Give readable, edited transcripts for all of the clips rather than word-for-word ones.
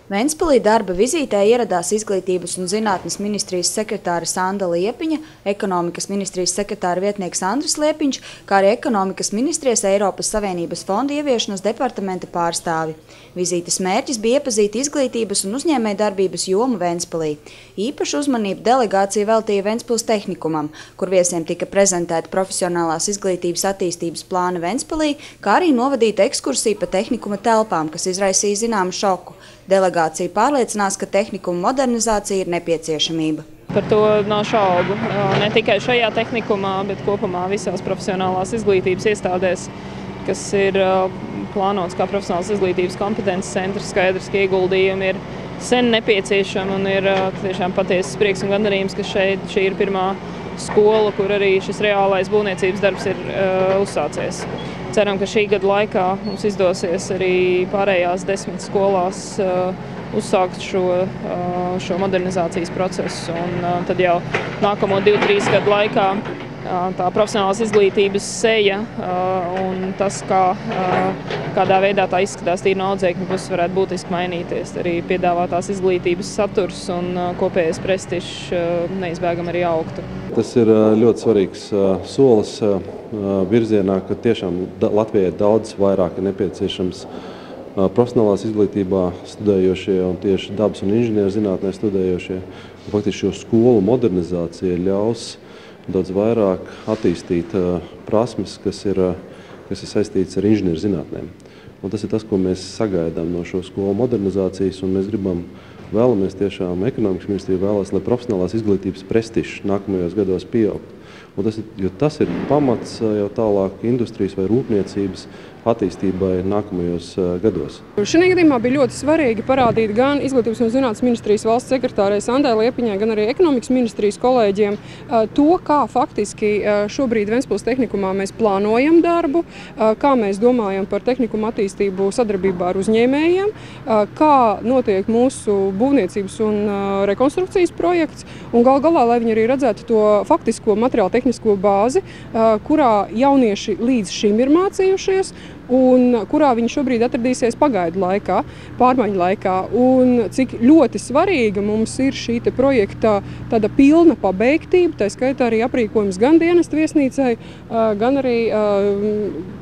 Ventspilī darba vizītē ieradās Izglītības un zinātnes ministrijas sekretāre Sanda Liepiņa, ekonomikas ministrijas sekretāra vietnieks Andris Liepiņš, kā arī ekonomikas ministrijas Eiropas Savienības fonda ieviešanas departamenta pārstāvi. Vizītes mērķis bija iepazīt izglītības un uzņēmējdarbības jomu Ventspilī. Īpašu uzmanību delegācija veltīja Ventspils tehnikumam, kur viesiem tika prezentēta profesionālās izglītības attīstības plāna Ventspilī, kā arī novadīta ekskursija pa tehnikuma telpām, kas izraisīja zināmu šoku. Delegācija pārliecinās, ka tehnikuma modernizācija ir nepieciešamība. Par to nav šaubu. Ne tikai šajā tehnikumā, bet kopumā visās profesionālās izglītības iestādēs, kas ir plānots kā profesionālās izglītības kompetences centrs, skaidrs, ka ieguldījumi ir sen nepieciešami un ir tiešām patiesas prieks un gandarījums, ka šī ir pirmā skola, kur arī šis reālais būvniecības darbs ir uzsācies. Ceram, ka šī gada laikā mums izdosies arī pārējās 10 skolās uzsākt šo modernizācijas procesu. Un tad jau nākamo 2-3 gadu laikā tā profesionālās izglītības seja un tas, kādā veidā tā izskatās tīri no audzēkņu puses, varētu būtiski mainīties. Arī piedāvātās izglītības saturs un kopējais prestižs neizbēgami arī augtu. Tas ir ļoti svarīgs solis virzienā, ka tiešām Latvijai daudz vairāk ir nepieciešams profesionālās izglītībā studējošie un tieši dabas un inženierzinātnē studējošie. Faktiski šo skolu modernizācija ļaus daudz vairāk attīstīt prasmes, kas ir saistītas ar inženierzinātnēm. Un tas ir tas, ko mēs sagaidām no šo skolu modernizācijas, un mēs vēlamies tiešām, ekonomikas ministrija vēlas, lai profesionālās izglītības prestižs nākamajos gados pieaugtu. Jo tas ir pamats jau tālāk industrijas vai rūpniecības attīstībai nākamajos gados. Šajā gadījumā bija ļoti svarīgi parādīt gan Izglītības un zinātnes ministrijas valsts sekretārei Sandai Liepiņai, gan arī ekonomikas ministrijas kolēģiem to, kā faktiski šobrīd Ventspils tehnikumā mēs plānojam darbu, kā mēs domājam par tehnikumu attīstību sadarbībā ar uzņēmējiem, kā notiek mūsu būvniecības un rekonstrukcijas projekts, un gal galā, lai viņi arī redzētu to faktisko materiālu tehnisko bāzi, kurā jaunieši līdz šim ir mācījušies, un kurā viņi šobrīd atradīsies pagaidu laikā, pārmaiņu laikā. Un cik ļoti svarīga mums ir šī projekta tāda pilna pabeigtība, tā skaitā arī aprīkojums gan dienestu viesnīcai, gan arī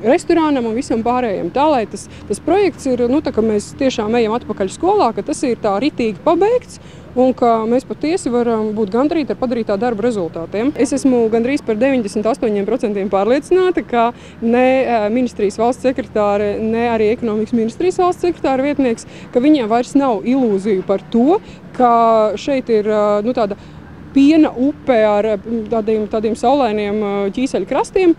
restorānam un visam pārējiem. Tā, lai tas projekts ir, tā kā mēs tiešām ejam atpakaļ skolā, ka tas ir tā ritīgi pabeigts, un ka mēs patiesi varam būt gandarīti ar padarītā darba rezultātiem. Es esmu gandrīz par 98% pārliecināta, ka ne ministrijas valsts sekretāre, ne arī ekonomikas ministrijas valsts sekretāra vietnieks, ka viņiem vairs nav ilūziju par to, ka šeit ir tāda piena upe ar tādiem saulainiem ķīseļu krastiem,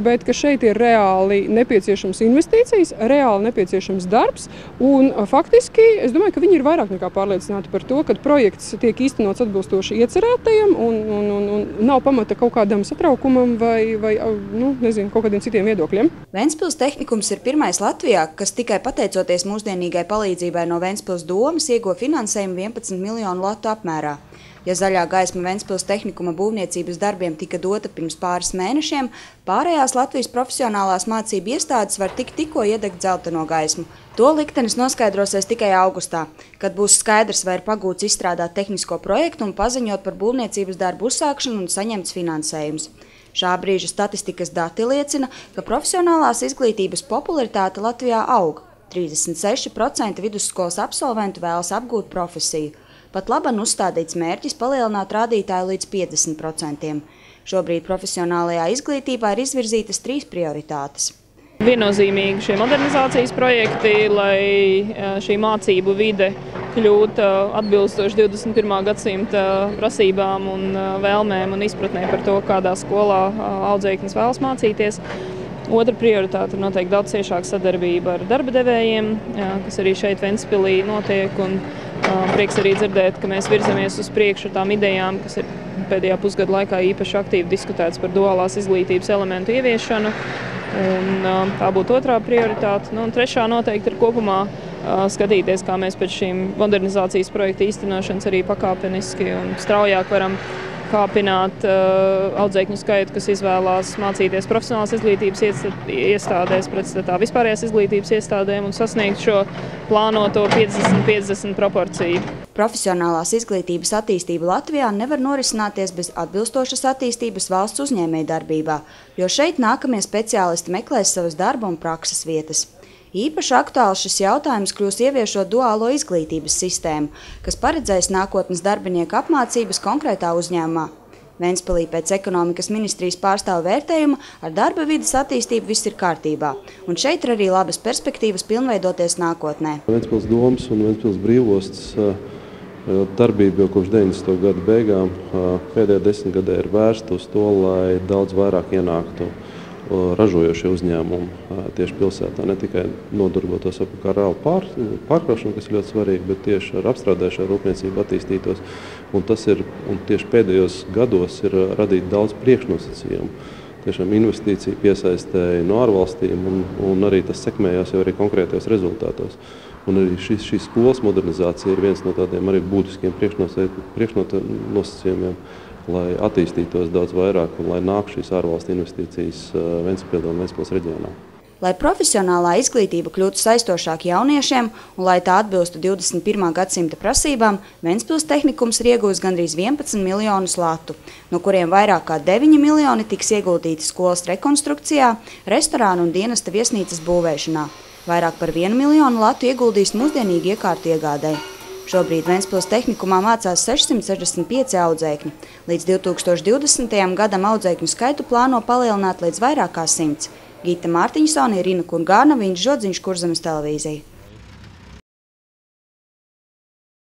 bet ka šeit ir reāli nepieciešams investīcijas, reāli nepieciešams darbs, un faktiski es domāju, ka viņi ir vairāk nekā pārliecināti par to, ka projekts tiek īstenots atbilstoši iecerētajam un nav pamata kaut kādam satraukumam vai kaut kādiem citiem viedokļiem. Ventspils tehnikums ir pirmais Latvijā, kas tikai pateicoties mūsdienīgai palīdzībai no Ventspils domes ieguva finansējumu 11 miljonu latu apmērā. Ja zaļā gaisma Ventspils tehnikuma būvniecības darbiem tika dota pirms pāris mēnešiem, pārējās Latvijas profesionālās mācību iestādes var tikko iedegt dzelteno gaismu. To liktenis noskaidrosies tikai augustā, kad būs skaidrs, vai ir pagūts izstrādāt tehnisko projektu un paziņot par būvniecības darbu uzsākšanu un saņemts finansējums. Šā brīža statistikas dati liecina, ka profesionālās izglītības popularitāte Latvijā aug. 36% vidusskolas absolventu vēlas apgūt profesiju. Pat laban uzstādīts mērķis palielināt rādītāju līdz 50%. Šobrīd profesionālajā izglītībā ir izvirzītas 3 prioritātes. Viennozīmīgi šie modernizācijas projekti, lai šī mācību vide kļūtu atbilstoši 21. gadsimta prasībām un vēlmēm un izpratnē par to, kādā skolā audzēknis vēlas mācīties. Otra prioritāte ir noteikti daudz ciešāka sadarbība ar darba devējiem, kas arī šeit Ventspilī notiek. Un prieks arī dzirdēt, ka mēs virzamies uz priekšu ar tām idejām, kas ir pēdējā pusgada laikā īpaši aktīvi diskutēts par duālās izglītības elementu ieviešanu. Un tā būtu otrā prioritāte. Un trešā noteikti ir kopumā skatīties, kā mēs pēc šīm modernizācijas projekta īstenošanas arī pakāpeniski un straujāk varam kāpināt audzēkņu skaitu, kas izvēlās mācīties profesionālās izglītības iestādēs pretstatā vispārējās izglītības iestādēm un sasniegt šo plānoto 50-50 proporciju. Profesionālās izglītības attīstība Latvijā nevar norisināties bez atbilstošas attīstības valsts uzņēmējdarbībā, jo šeit nākamie speciālisti meklēs savas darba un prakses vietas. Īpaši aktuāls šis jautājums kļūs ieviešot duālo izglītības sistēmu, kas paredzēs nākotnes darbinieku apmācības konkrētā uzņēmumā. Ventspilī pēc ekonomikas ministrijas pārstāvu vērtējuma ar darba vides attīstību viss ir kārtībā, un šeit ir arī labas perspektīvas pilnveidoties nākotnē. Ventspils domas un Ventspils brīvostas darbība jau kopš 90. gadu beigām pēdējā 10 gadē ir vērsta uz to, lai daudz vairāk ienāktu ražojošie uzņēmumi tieši pilsētā, ne tikai nodarbotos ar reālu pārkraušanu, kas ir ļoti svarīgi, bet tieši ar apstrādājušo rūpniecību attīstītos. Un tieši pēdējos gados ir radīt daudz priekšnosacījumu. Tiešām investīciju piesaistēja no ārvalstīm un arī tas sekmējās jau arī konkrētajos rezultātos. Un arī šī skolas modernizācija ir viens no tādiem arī būtiskiem priekšnosacījumiem, lai attīstītos daudz vairāk un lai nāk šīs ārvalstu investīcijas Ventspilī un Ventspils reģionā. Lai profesionālā izglītība kļūtu saistošāk jauniešiem un lai tā atbilstu 21. gadsimta prasībām, Ventspils tehnikums ir iegūs gandrīz 11 miljonus latu, no kuriem vairāk kā 9 miljoni tiks ieguldīti skolas rekonstrukcijā, restorānu un dienesta viesnīcas būvēšanā. Vairāk par 1 miljonu latu ieguldīs mūsdienīgi iekārtu iegādai. Šobrīd Ventspils tehnikumā mācās 665 audzēkņi. Līdz 2020. gadam audzēkņu skaitu plāno palielināt līdz vairāk kā 100. Gita Mārtiņsone, Irina Kurgāna, Viņš Žodziņš, Kurzemes televīzija.